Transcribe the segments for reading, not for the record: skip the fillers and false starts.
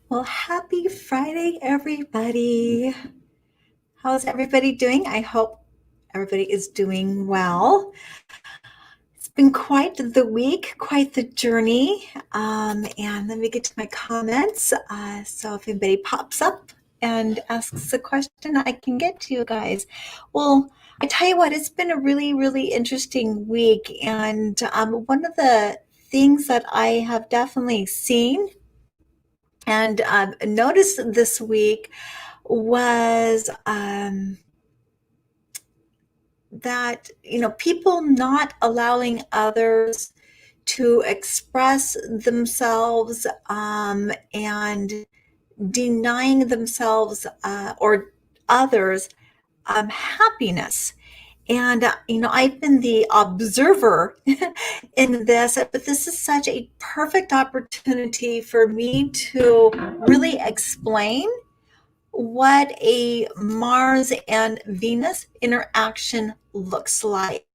Well, happy Friday, everybody. How's everybody doing? I hope everybody is doing well. It's been quite the week, quite the journey. And let me get to my comments. So if anybody pops up and asks a question, I can get to you guys. Well, I tell you what, it's been a really, really interesting week. And one of the things that I have definitely seen and noticed this week was that people not allowing others to express themselves and denying themselves or others happiness. And I've been the observer in this, but this is such a perfect opportunity for me to really explain what a Mars and Venus interaction looks like.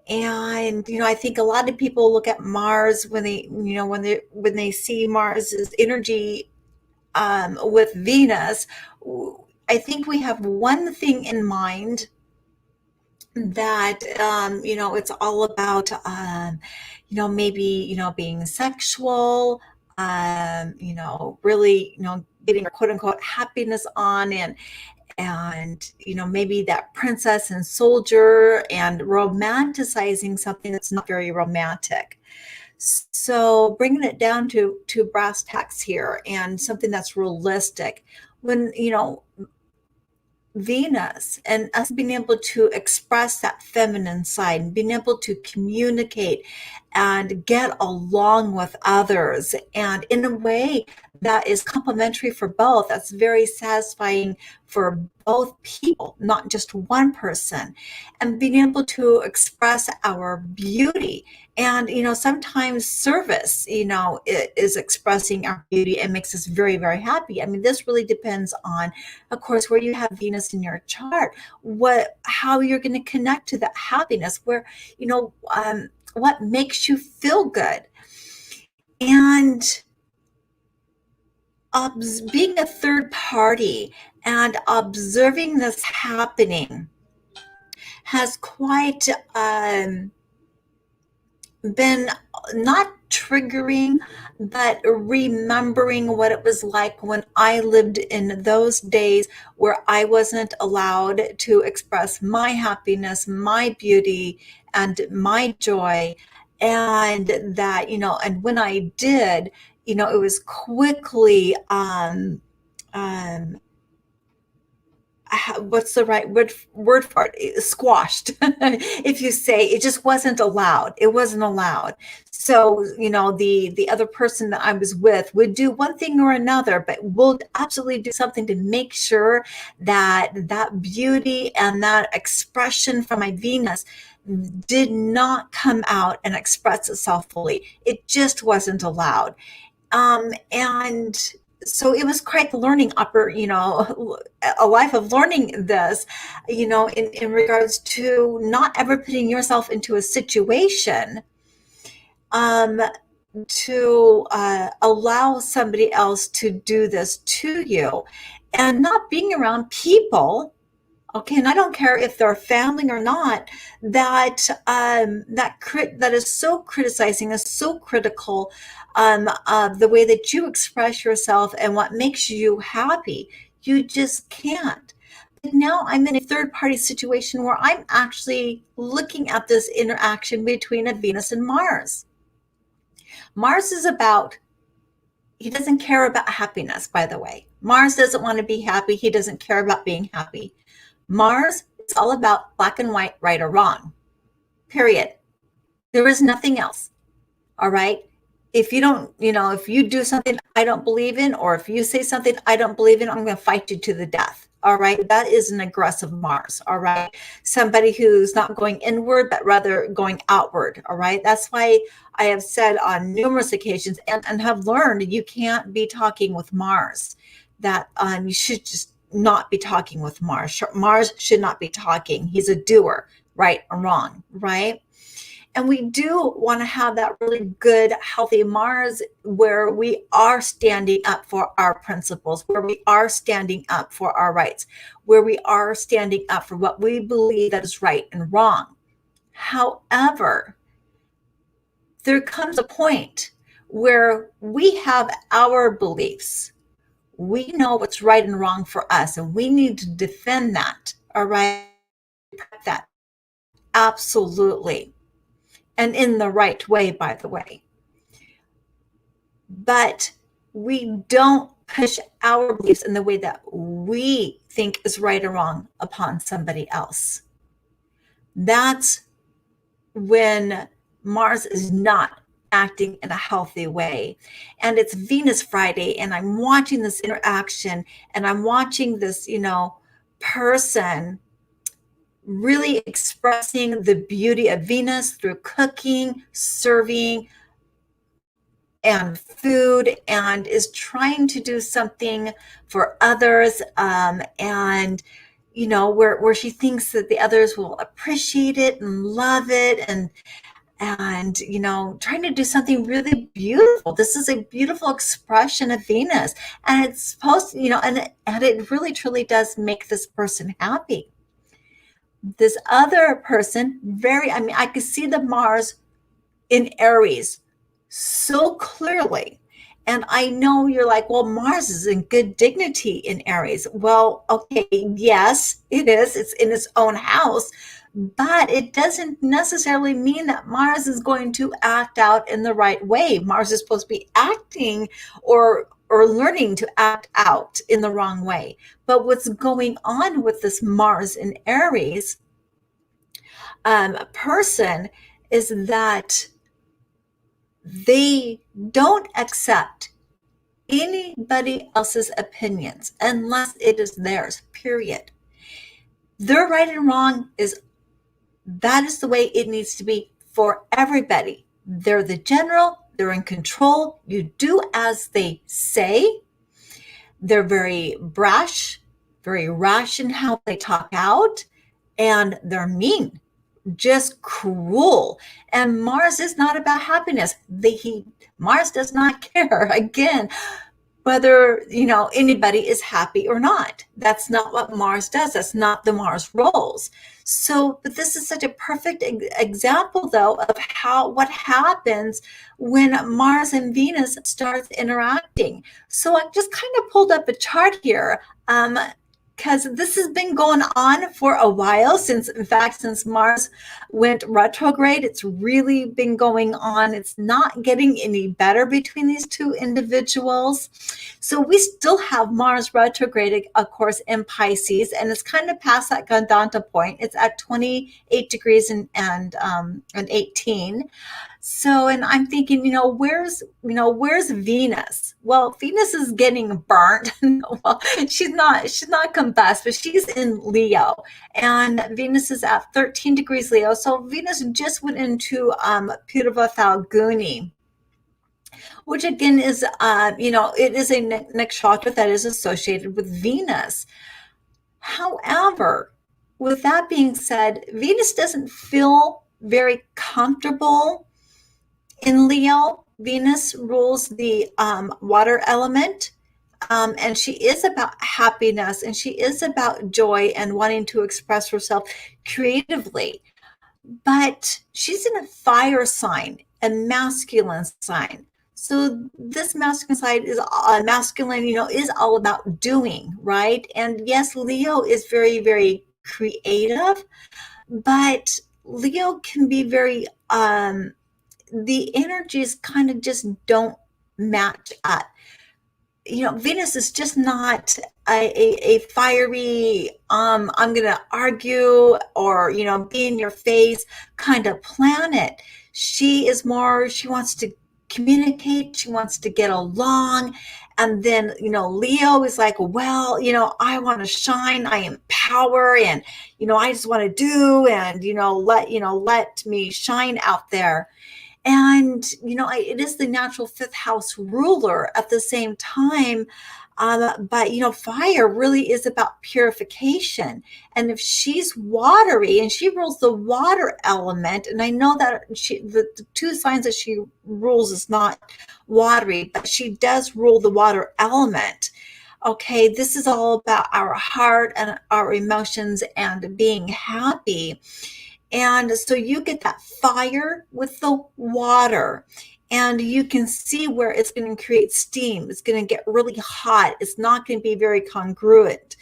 And I think a lot of people look at Mars when they see Mars's energy with Venus. I think we have one thing in mind, that it's all about maybe being sexual, really getting your quote unquote happiness on, and maybe that princess and soldier, and romanticizing something that's not very romantic. So bringing it down to brass tacks here, and something that's realistic. When Venus and us being able to express that feminine side, being able to communicate and get along with others, and in a way that is complementary for both, that's very satisfying for both people, not just one person, and being able to express our beauty. And sometimes service is expressing our beauty and makes us very, very happy. I mean, this really depends on, of course, where you have Venus in your chart, how you're going to connect to that happiness, where what makes you feel good. And being a third party and observing this happening has quite been not triggering, but remembering what it was like when I lived in those days where I wasn't allowed to express my happiness, my beauty, and my joy. And that, and when I did, it was quickly, um, what's the right word for it, squashed. If you say it just wasn't allowed, it wasn't allowed. So the other person that I was with would do one thing or another, but we'll absolutely do something to make sure that that beauty and that expression from my Venus did not come out and express itself fully. It just wasn't allowed. And so it was quite the learning a life of learning this, in regards to not ever putting yourself into a situation, um, to allow somebody else to do this to you, and not being around people. Okay, and I don't care if they're family or not, that is so criticizing, is so critical, of the way that you express yourself and what makes you happy. You just can't. But now I'm in a third party situation where I'm actually looking at this interaction between a Venus and Mars. Mars is about, he doesn't care about happiness, by the way. Mars doesn't want to be happy. He doesn't care about being happy. Mars, it's all about black and white, right or wrong, period. There is nothing else. All right. If you don't, if you do something I don't believe in, or if you say something I don't believe in, I'm going to fight you to the death. All right. That is an aggressive Mars. All right. Somebody who's not going inward, but rather going outward. All right. That's why I have said on numerous occasions, and have learned, you can't be talking with Mars, that you should just not be talking with Mars. Mars should not be talking. He's a doer, right or wrong. Right. And we do want to have that really good, healthy Mars where we are standing up for our principles, where we are standing up for our rights, where we are standing up for what we believe that is right and wrong. However, there comes a point where we have our beliefs. We know what's right and wrong for us, and we need to defend that. All right. That. Absolutely. And in the right way, by the way. But we don't push our beliefs in the way that we think is right or wrong upon somebody else. That's when Mars is not acting in a healthy way. And it's Venus Friday, and I'm watching this interaction, and I'm watching this, person really expressing the beauty of Venus through cooking, serving, and food, and is trying to do something for others, and where she thinks that the others will appreciate it and love it, and trying to do something really beautiful. This is a beautiful expression of Venus, and it's supposed to, and it really truly does make this person happy. This other person, I could see the Mars in Aries so clearly. And I know you're like, well, Mars is in good dignity in Aries. Well, okay, yes, it is. It's in its own house, but it doesn't necessarily mean that Mars is going to act out in the right way. Mars is supposed to be acting or learning to act out in the wrong way. But what's going on with this Mars in Aries person is that they don't accept anybody else's opinions unless it is theirs, period. Their right and wrong that is the way it needs to be for everybody. They're the general, they're in control. You do as they say. They're very brash, very rash in how they talk out, and they're mean, just cruel. And Mars is not about happiness. Mars does not care. Again, whether, anybody is happy or not. That's not what Mars does. That's not the Mars roles. So, but this is such a perfect example, though, of what happens when Mars and Venus starts interacting. So I just kind of pulled up a chart here. Because this has been going on for a while, in fact, since Mars went retrograde, it's really been going on. It's not getting any better between these two individuals. So we still have Mars retrograde, of course, in Pisces, and it's kind of past that Gandanta point. It's at 28 degrees and 18. So, and I'm thinking, where's Venus? Well, Venus is getting burnt. Well, she's not combust, but she's in Leo, and Venus is at 13 degrees Leo. So Venus just went into Purva Falguni, which again is, it is a nakshatra that is associated with Venus. However, with that being said, Venus doesn't feel very comfortable in Leo. Venus rules the water element, and she is about happiness, and she is about joy and wanting to express herself creatively. But she's in a fire sign, a masculine sign. So this masculine side is masculine, is all about doing, right? And yes, Leo is very, very creative, but Leo can be very the energies kind of just don't match up. Venus is just not a fiery, I'm going to argue or, be in your face kind of planet. She is more, she wants to communicate, she wants to get along. And then, Leo is like, well, I want to shine, I am power, and, I just want to do, and, let me shine out there. And, it is the natural fifth house ruler at the same time. But, fire really is about purification. And if she's watery and she rules the water element, and I know that the two signs that she rules is not watery, but she does rule the water element. Okay, this is all about our heart and our emotions and being happy. And so you get that fire with the water, and you can see where it's going to create steam. It's going to get really hot. It's not going to be very congruent.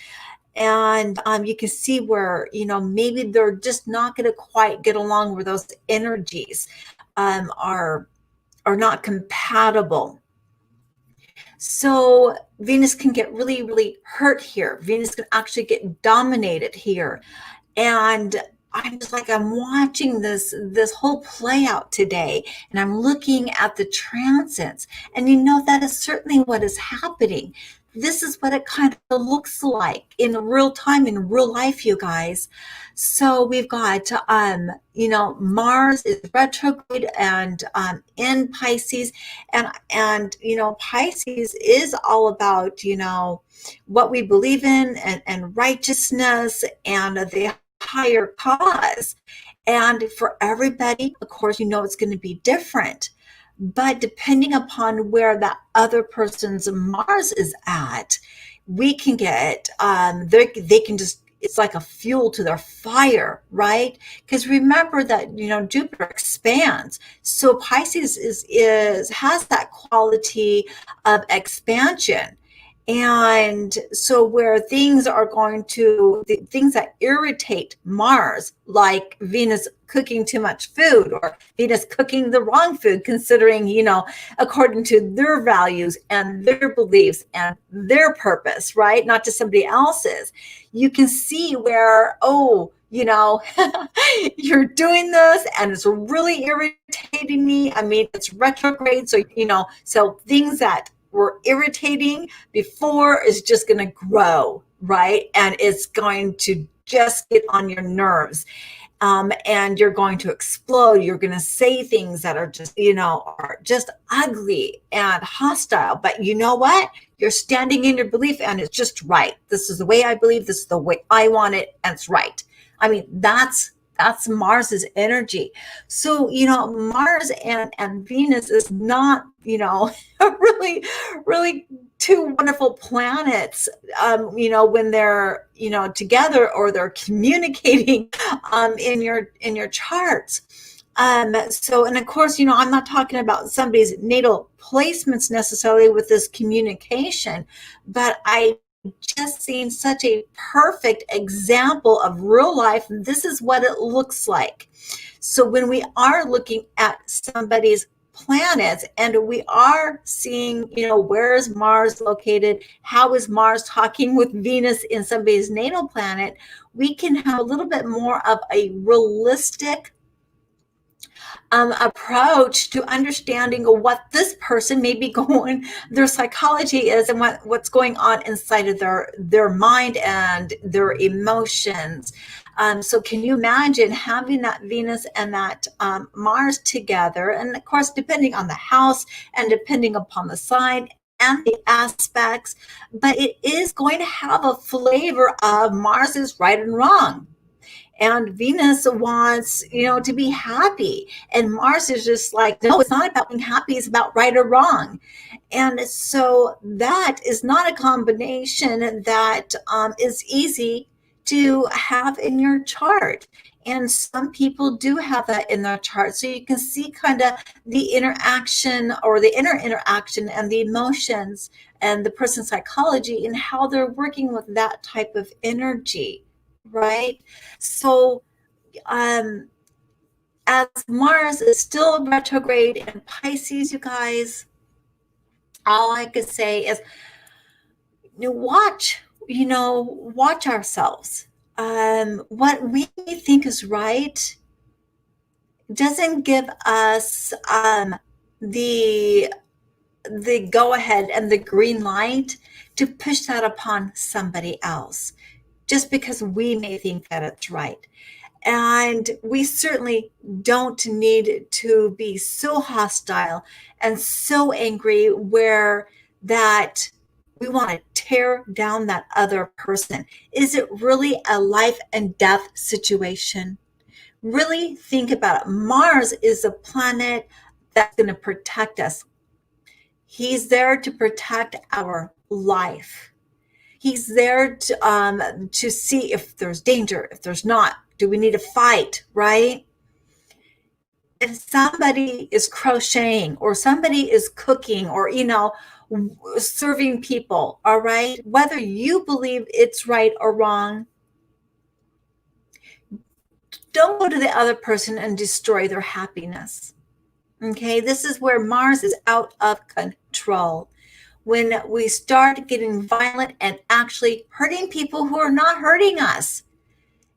And you can see where, maybe they're just not going to quite get along, where those energies are not compatible. So Venus can get really, really hurt here. Venus can actually get dominated here. And I'm just like, I'm watching this whole play out today, and I'm looking at the transits, and that is certainly what is happening. This is what it kind of looks like in real time, in real life, you guys. So we've got, Mars is retrograde and in Pisces, and Pisces is all about, what we believe in, and righteousness and the higher cause. And for everybody, of course, it's going to be different. But depending upon where that other person's Mars is at, we can get, they can just, it's like a fuel to their fire, right? Because remember that, Jupiter expands. So Pisces has that quality of expansion. And so where things the things that irritate Mars, like Venus cooking too much food, or Venus cooking the wrong food, considering, according to their values and their beliefs and their purpose, right? Not to somebody else's. You can see where, you're doing this and it's really irritating me. I mean, it's retrograde. So, so things that were irritating before is just going to grow, right? And it's going to just get on your nerves. And you're going to explode. You're going to say things that are just ugly and hostile. But you know what? You're standing in your belief, and it's just right. This is the way I believe. This is the way I want it, and it's right. I mean, that's Mars's energy. So, Mars and Venus is not, really, really two wonderful planets, when they're, together, or they're communicating, in your charts. So, and of course, I'm not talking about somebody's natal placements necessarily with this communication, but I just seen such a perfect example of real life. This is what it looks like. So when we are looking at somebody's planets and we are seeing, where is Mars located? How is Mars talking with Venus in somebody's natal planet? We can have a little bit more of a realistic approach to understanding what this person may be going, their psychology is, and what's going on inside of their mind and their emotions. So can you imagine having that Venus and that Mars together? And of course, depending on the house and depending upon the sign and the aspects, but it is going to have a flavor of Mars is right and wrong. And Venus wants, to be happy. And Mars is just like, no, it's not about being happy. It's about right or wrong. And so that is not a combination that is easy to have in your chart. And some people do have that in their chart. So you can see kind of the interaction or the inner interaction and the emotions and the person's psychology and how they're working with that type of energy. Right? So, as Mars is still retrograde in Pisces, you guys, all I could say is, watch ourselves. What we think is right doesn't give us the go ahead and the green light to push that upon somebody else, just because we may think that it's right. And we certainly don't need to be so hostile and so angry where that we want to tear down that other person. Is it really a life and death situation? Really think about it. Mars is a planet that's going to protect us. He's there to protect our life. He's there to see if there's danger, if there's not. Do we need to fight, right? If somebody is crocheting or somebody is cooking or, serving people, all right, whether you believe it's right or wrong, don't go to the other person and destroy their happiness. Okay, this is where Mars is out of control. When we start getting violent and actually hurting people who are not hurting us.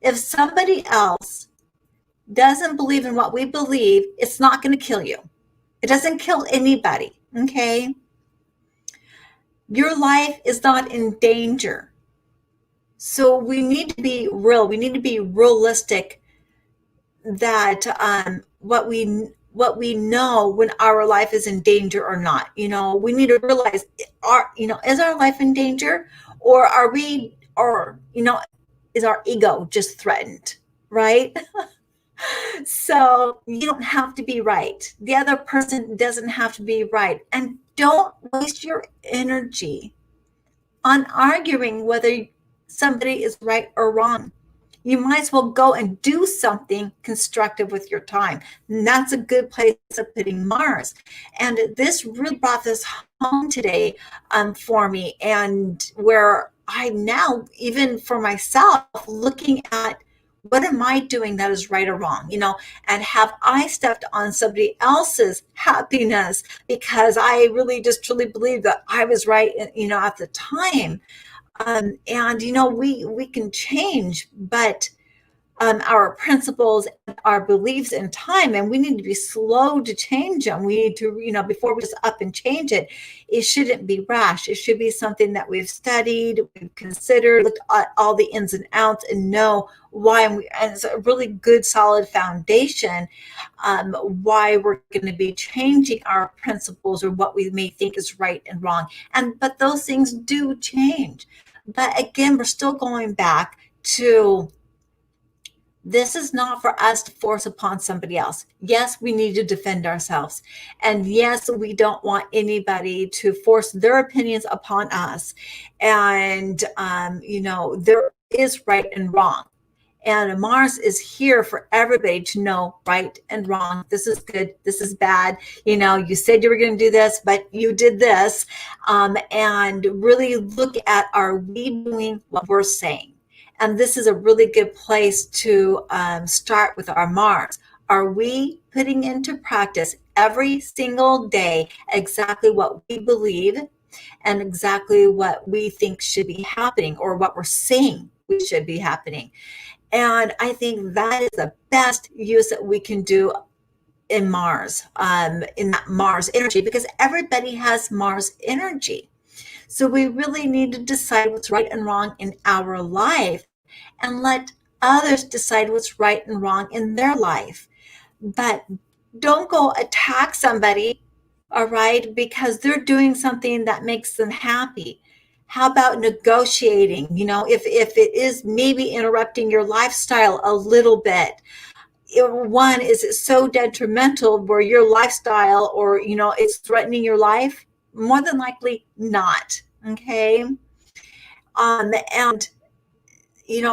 If somebody else doesn't believe in what we believe, it's not going to kill you. It doesn't kill anybody, okay? Your life is not in danger. So we need to be real. We need to be realistic that what we know when our life is in danger or not. We need to realize, is our life in danger, or is our ego just threatened, right? So you don't have to be right. The other person doesn't have to be right. And don't waste your energy on arguing whether somebody is right or wrong. You might as well go and do something constructive with your time. And that's a good place of putting Mars. And this really brought this home today for me, and where I'm now, even for myself, looking at what am I doing that is right or wrong, and have I stepped on somebody else's happiness because I really just truly believe that I was right, at the time. And we can change, but our principles and our beliefs in time, and we need to be slow to change them. We need to, before we just up and change it, it shouldn't be rash. It should be something that we've studied, we've considered, looked at all the ins and outs, and know why. And it's a really good, solid foundation why we're going to be changing our principles or what we may think is right and wrong. But those things do change. But again, we're still going back to This is not for us to force upon somebody else. Yes, we need to defend ourselves. And yes, we don't want anybody to force their opinions upon us. And, there is right and wrong. And Mars is here for everybody to know right and wrong. This is good. This is bad. You said you were going to do this, but you did this. And really look at, are we doing what we're saying? And this is a really good place to start with our Mars. Are we putting into practice every single day exactly what we believe and exactly what we think should be happening, or what we're saying we should be happening? And I think that is the best use that we can do in Mars, in that Mars energy, because everybody has Mars energy. So we really need to decide what's right and wrong in our life and let others decide what's right and wrong in their life. But don't go attack somebody, all right, because they're doing something that makes them happy. How about negotiating? If it is maybe interrupting your lifestyle a little bit, one, is it so detrimental where your lifestyle, or it's threatening your life? More than likely not. Okay. And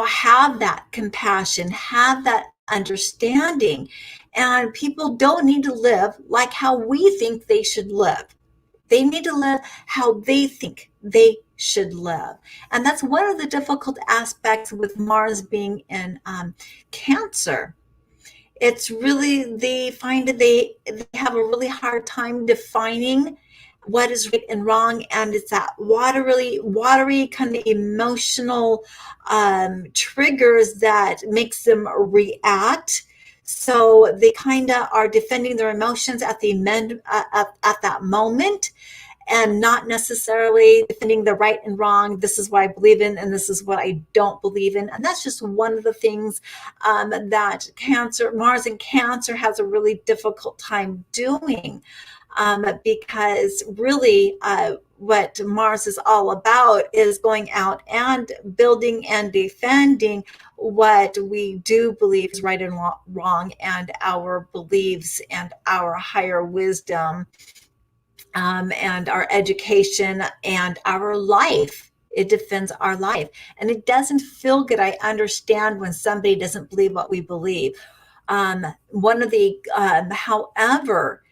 have that compassion, have that understanding. And people don't need to live like how we think they should live. They need to live how they think they should live. And that's one of the difficult aspects with Mars being in Cancer. It's really, they find that they have a really hard time defining what is right and wrong, and it's that watery kind of emotional triggers that makes them react. So they kind of are defending their emotions at at that moment, and not necessarily defending the right and wrong. This is what I believe in, and this is what I don't believe in. And that's just one of the things that Mars in Cancer has a really difficult time doing. Because really what Mars is all about is going out and building and defending what we do believe is right and wrong, and our beliefs and our higher wisdom, and our education and our life. It defends our life. And it doesn't feel good. I understand when somebody doesn't believe what we believe. However,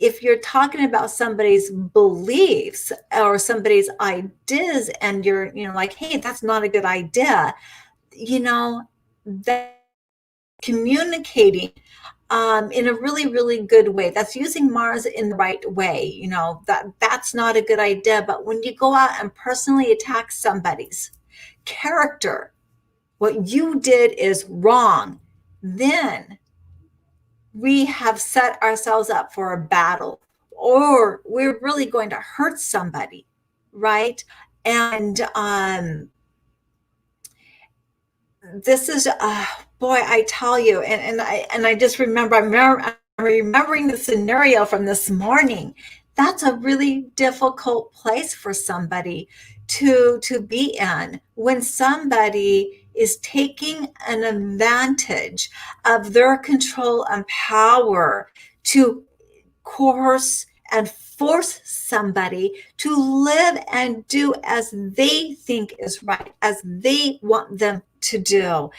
if you're talking about somebody's beliefs or somebody's ideas, and you're, like, hey, that's not a good idea, that communicating in a really, really good way. That's using Mars in the right way. That's not a good idea. But when you go out and personally attack somebody's character, what you did is wrong, then we have set ourselves up for a battle, or we're really going to hurt somebody, right? And this is, boy, I tell you, and I just I'm remembering the scenario from this morning. That's a really difficult place for somebody to be in, when somebody is taking an advantage of their control and power to coerce and force somebody to live and do as they think is right, as they want them to do.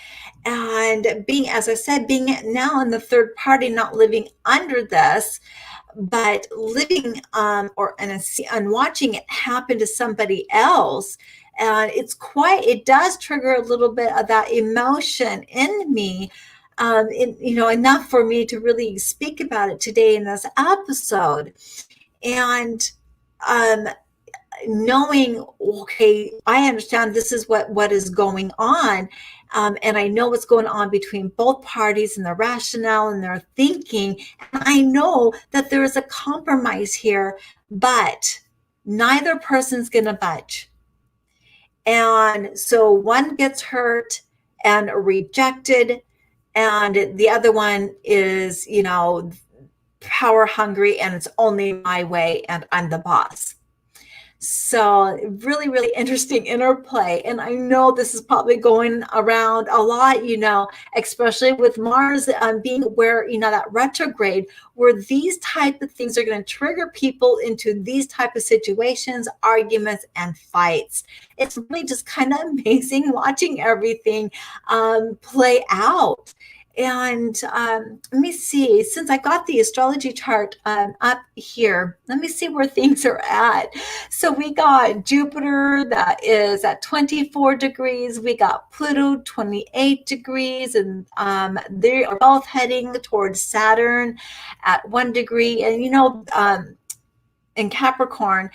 And being, as I said, being now in the third party, not living under this, but living and watching it happen to somebody else. And it does trigger a little bit of that emotion in me, enough for me to really speak about it today in this episode. And knowing, okay, I understand this is what is going on. And I know what's going on between both parties and their rationale and their thinking. And I know that there is a compromise here, but neither person's going to budge. And so one gets hurt and rejected, and the other one is, power hungry, and it's only my way, and I'm the boss. So really, really interesting interplay. And I know this is probably going around a lot, especially with Mars being where, that retrograde, where these type of things are going to trigger people into these type of situations, arguments, and fights. It's really just kind of amazing watching everything play out. And let me see, since I got the astrology chart up here, let me see where things are at. So we got Jupiter that is at 24 degrees. We got Pluto 28 degrees, and they are both heading towards Saturn at 1 degree. And in Capricorn.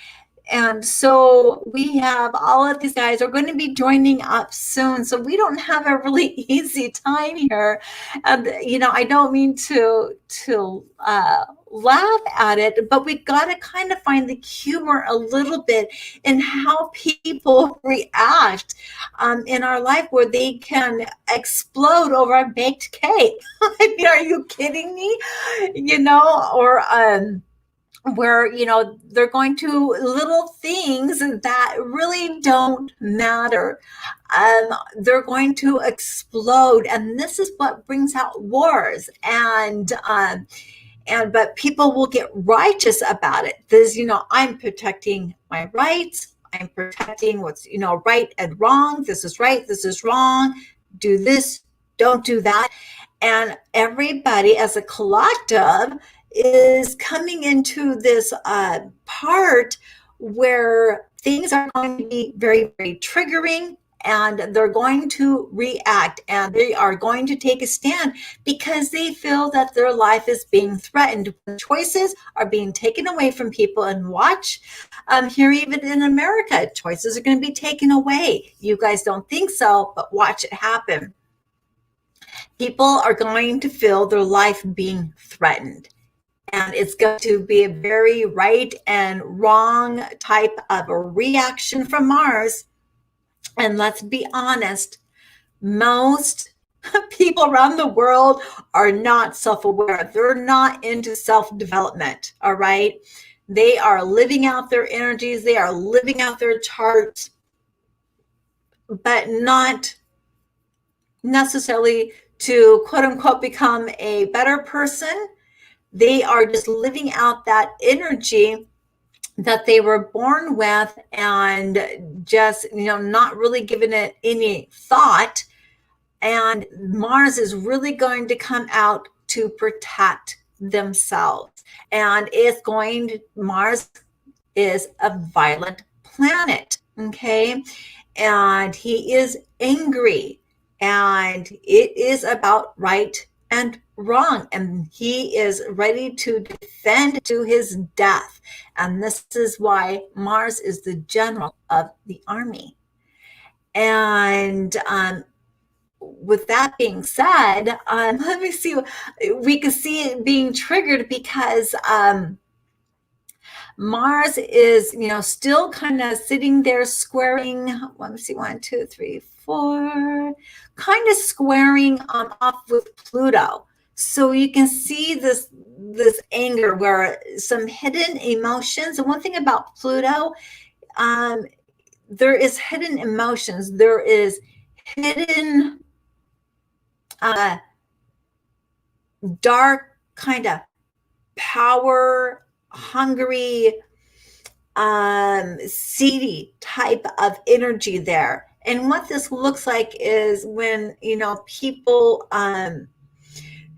And so we have all of these guys are going to be joining up soon. So we don't have a really easy time here. And, I don't mean to laugh at it, but we got to kind of find the humor a little bit in how people react in our life, where they can explode over a baked cake. I mean, are you kidding me? Or, where they're going to little things that really don't matter. They're going to explode, and this is what brings out wars. But people will get righteous about it. This, I'm protecting my rights. I'm protecting what's right and wrong. This is right. This is wrong. Do this. Don't do that. And everybody, as a collective, is coming into this part where things are going to be very, very triggering, and they're going to react, and they are going to take a stand because they feel that their life is being threatened. Choices are being taken away from people. And watch, here even in America, choices are going to be taken away. You guys don't think so, but watch it happen. People are going to feel their life being threatened. And it's going to be a very right and wrong type of a reaction from Mars. And let's be honest, most people around the world are not self-aware. They're not into self-development, all right? They are living out their energies. They are living out their charts, but not necessarily to, quote unquote, become a better person. They are just living out that energy that they were born with, and just, not really giving it any thought. And Mars is really going to come out to protect themselves. And Mars is a violent planet, okay? And he is angry, and it is about right and wrong, and he is ready to defend to his death. And this is why Mars is the general of the army. And with that being said, let me see, we can see it being triggered because Mars is, still kind of sitting there squaring, let me see, 1, 2, 3, 4, kind of squaring off with Pluto. So you can see this anger, where some hidden emotions. And one thing about Pluto, there is hidden emotions. There is hidden dark kind of power hungry, seedy type of energy there. And what this looks like is when, people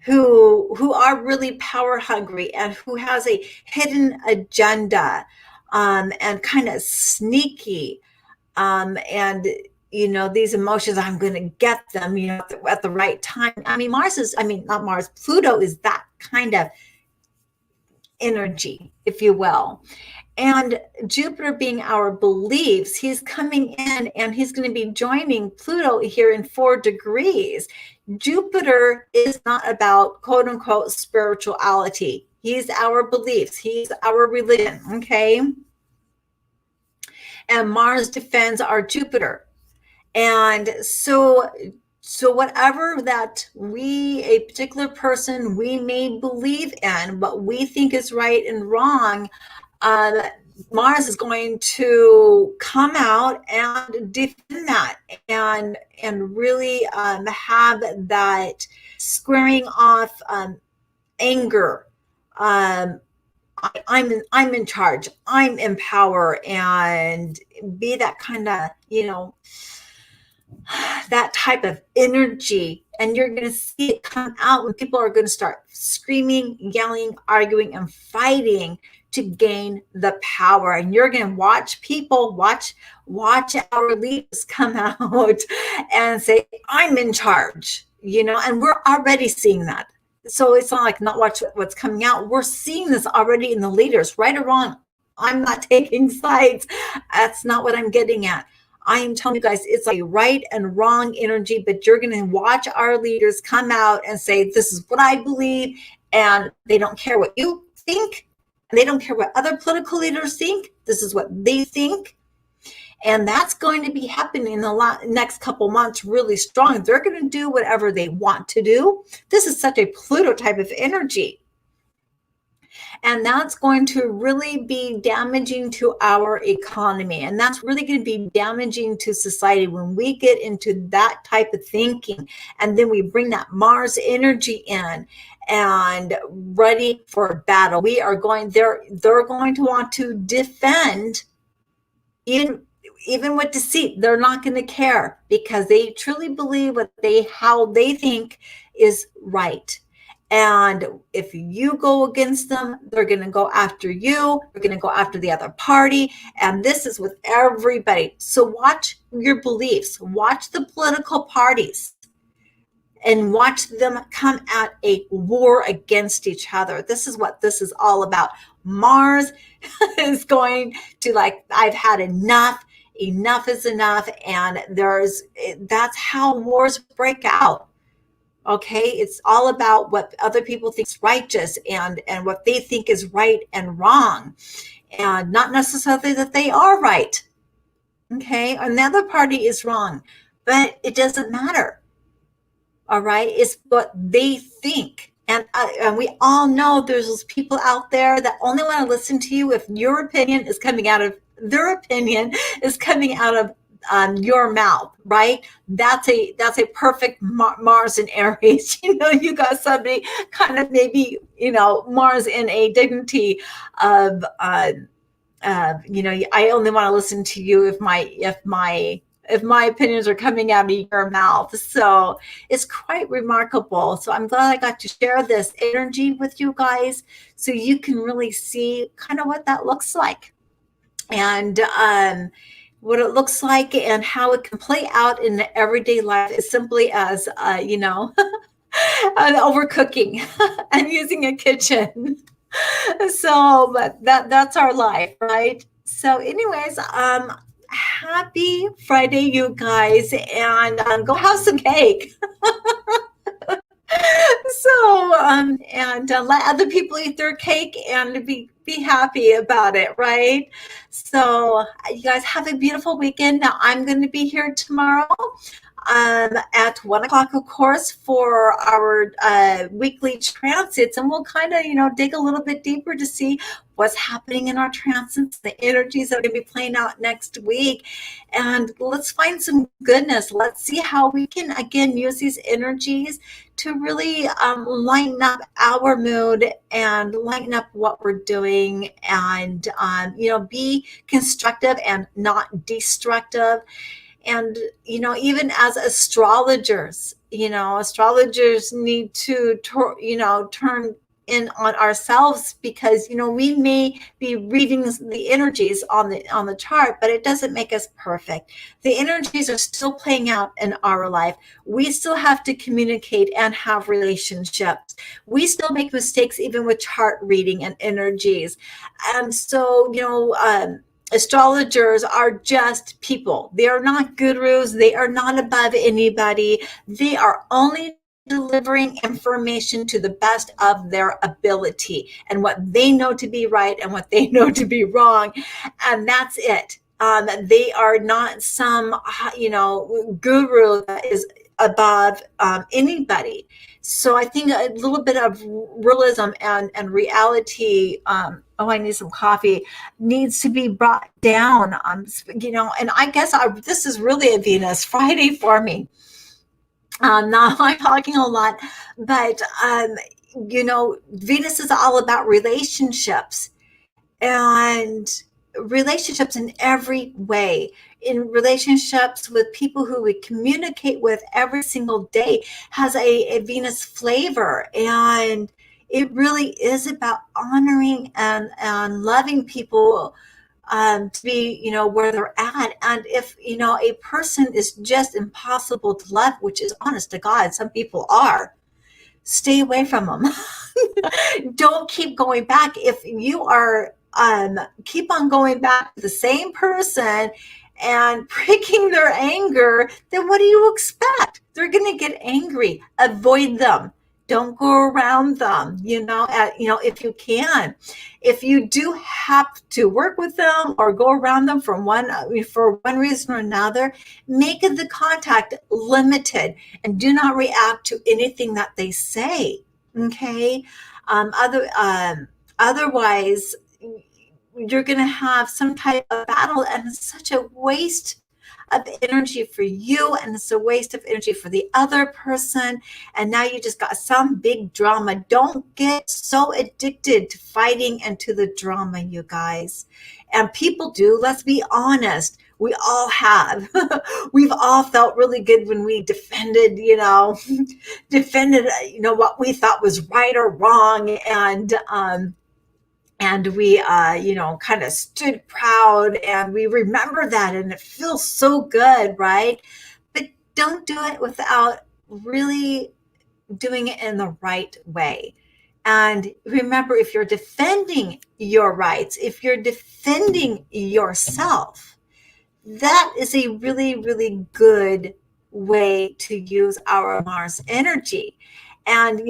who are really power hungry and who has a hidden agenda, and kind of sneaky, and these emotions, I'm going to get them, at the right time. Not Mars, Pluto is that kind of energy, if you will. And Jupiter being our beliefs, he's coming in and he's going to be joining Pluto here in 4 degrees. Jupiter is not about, quote unquote, spirituality. He's our beliefs. He's our religion. Okay. And Mars defends our Jupiter. And so whatever that a particular person, we may believe in, what we think is right and wrong, Mars is going to come out and defend that, and really have that squaring off anger. Um, I'm in charge. I'm in power, and be that kind of, that type of energy. And you're going to see it come out when people are going to start screaming, yelling, arguing, and fighting to gain the power. And you're going to watch people, watch our leaders come out and say, I'm in charge, and we're already seeing that. So it's not like not watch what's coming out. We're seeing this already in the leaders, right or wrong. I'm not taking sides. That's not what I'm getting at. I am telling you guys, it's a right and wrong energy, but you're going to watch our leaders come out and say, this is what I believe. And they don't care what you think. And they don't care what other political leaders think. This is what they think. And that's going to be happening in the next couple months really strong. They're going to do whatever they want to do. This is such a Pluto type of energy. And that's going to really be damaging to our economy. And that's really going to be damaging to society when we get into that type of thinking. And then we bring that Mars energy in and ready for battle. They're going to want to defend, even with deceit. They're not going to care because they truly believe how they think is right. And if you go against them, they're going to go after you. They're going to go after the other party. And this is with everybody. So watch your beliefs. Watch the political parties and watch them come at a war against each other. This is what this is all about. Mars is going to, like, I've had enough. Enough is enough. And that's how wars break out. Okay, it's all about what other people think is righteous and what they think is right and wrong, and not necessarily that they are right. Okay, and the other party is wrong, but it doesn't matter. All right, it's what they think. And we all know there's those people out there that only want to listen to you if your opinion is coming out of their opinion is coming out of your mouth, right? That's a perfect Mars in Aries. You got somebody kind of maybe, Mars in a dignity of, I only want to listen to you if my opinions are coming out of your mouth. So it's quite remarkable. So I'm glad I got to share this energy with you guys so you can really see kind of what that looks like. And, what it looks like and how it can play out in the everyday life is simply as, overcooking and using a kitchen. So, but that's our life, right? So anyways, happy Friday, you guys, and go have some cake. So, and let other people eat their cake and be happy about it, right? So, you guys have a beautiful weekend. Now, I'm going to be here tomorrow at 1:00, of course, for our weekly transits, and we'll kind of, dig a little bit deeper to see what's happening in our transits, the energies that are going to be playing out next week, and let's find some goodness. Let's see how we can, again, use these energies to really lighten up our mood and lighten up what we're doing, and be constructive and not destructive. And, even as astrologers, astrologers need to, turn in on ourselves, because, we may be reading the energies on the chart, but it doesn't make us perfect. The energies are still playing out in our life. We still have to communicate and have relationships. We still make mistakes, even with chart reading and energies. And so, astrologers are just people. They are not gurus. They are not above anybody. They are only delivering information to the best of their ability and what they know to be right and what they know to be wrong. And that's it. They are not some, guru that is above anybody. So I think a little bit of realism and reality. Oh, I need some coffee. Needs to be brought down. And I guess this is really a Venus Friday for me. Now I'm talking a lot, but Venus is all about relationships, and relationships in every way, in relationships with people who we communicate with every single day has a Venus flavor. And it really is about honoring and loving people, to be, where they're at. And if, a person is just impossible to love, which is honest to God, some people are, stay away from them. Don't keep going back. If you are keep on going back to the same person and prigging their anger, then what do you expect? They're going to get angry. Avoid them. Don't go around them, if you can. If you do have to work with them or go around them for one reason or another, make the contact limited and do not react to anything that they say. Okay. Otherwise, you're going to have some type of battle, and it's such a waste of energy for you, and it's a waste of energy for the other person. And now you just got some big drama. Don't get so addicted to fighting and to the drama, you guys. And people do, let's be honest. We all have. We've all felt really good when we defended, what we thought was right or wrong. And we, kind of stood proud, and we remember that, and it feels so good, right? But don't do it without really doing it in the right way. And remember, if you're defending your rights, if you're defending yourself, that is a really, really good way to use our Mars energy. And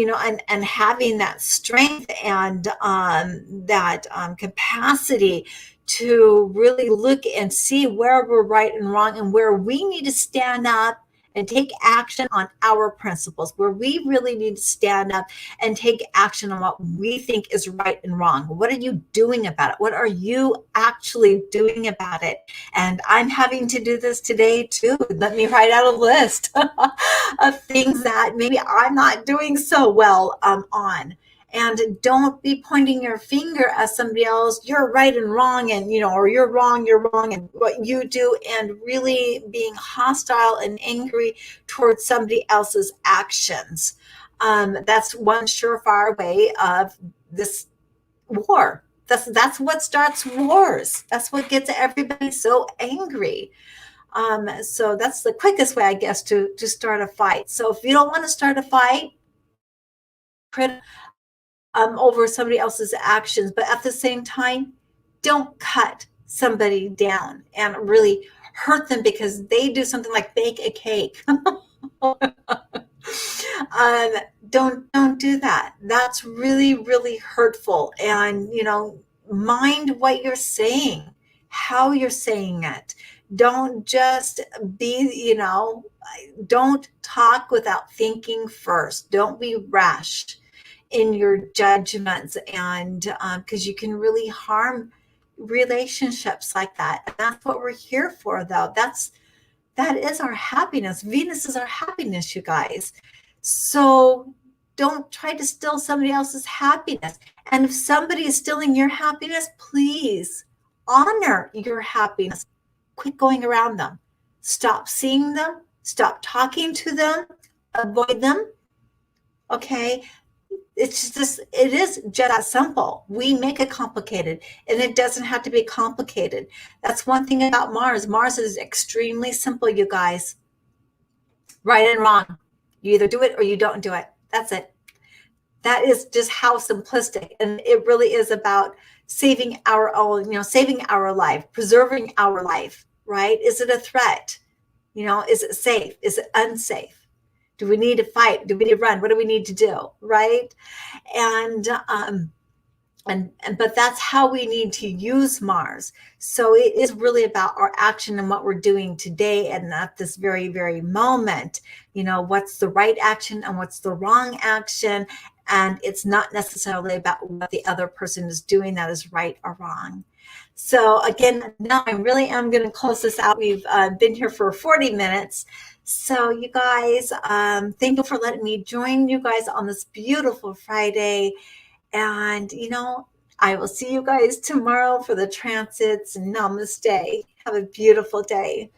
and having that strength and that capacity to really look and see where we're right and wrong, and where we need to stand up and take action on our principles, where we really need to stand up and take action on what we think is right and wrong. What are you doing about it? What are you actually doing about it? And I'm having to do this today too. Let me write out a list of things that maybe I'm not doing so well on. And don't be pointing your finger at somebody else. You're right and wrong, and or you're wrong, and what you do, and really being hostile and angry towards somebody else's actions. That's one surefire way of this war. That's what starts wars. That's what gets everybody so angry. So that's the quickest way, I guess, to start a fight. So if you don't want to start a fight, over somebody else's actions, but at the same time, don't cut somebody down and really hurt them because they do something like bake a cake. Don't do that. That's really, really hurtful. And mind what you're saying, how you're saying it. Don't just be, don't talk without thinking first. Don't be rash in your judgments, and because you can really harm relationships like that. And that's what we're here for, though. That is our happiness. Venus is our happiness, you guys. So don't try to steal somebody else's happiness. And if somebody is stealing your happiness, please honor your happiness. Quit going around them. Stop seeing them. Stop talking to them. Avoid them. Okay? It is just that simple. We make it complicated, and it doesn't have to be complicated. That's one thing about Mars. Mars is extremely simple, you guys. Right and wrong. You either do it or you don't do it. That's it. That is just how simplistic. And it really is about saving our own, saving our life, preserving our life, right? Is it a threat? Is it safe? Is it unsafe? Do we need to fight? Do we need to run? What do we need to do? Right? And and but that's how we need to use Mars. So it is really about our action and what we're doing today and at this very, very moment. What's the right action and what's the wrong action. And it's not necessarily about what the other person is doing that is right or wrong. So again, now I really am going to close this out. We've been here for 40 minutes. So you guys, thank you for letting me join you guys on this beautiful Friday. And, I will see you guys tomorrow for the transits. Namaste. Have a beautiful day.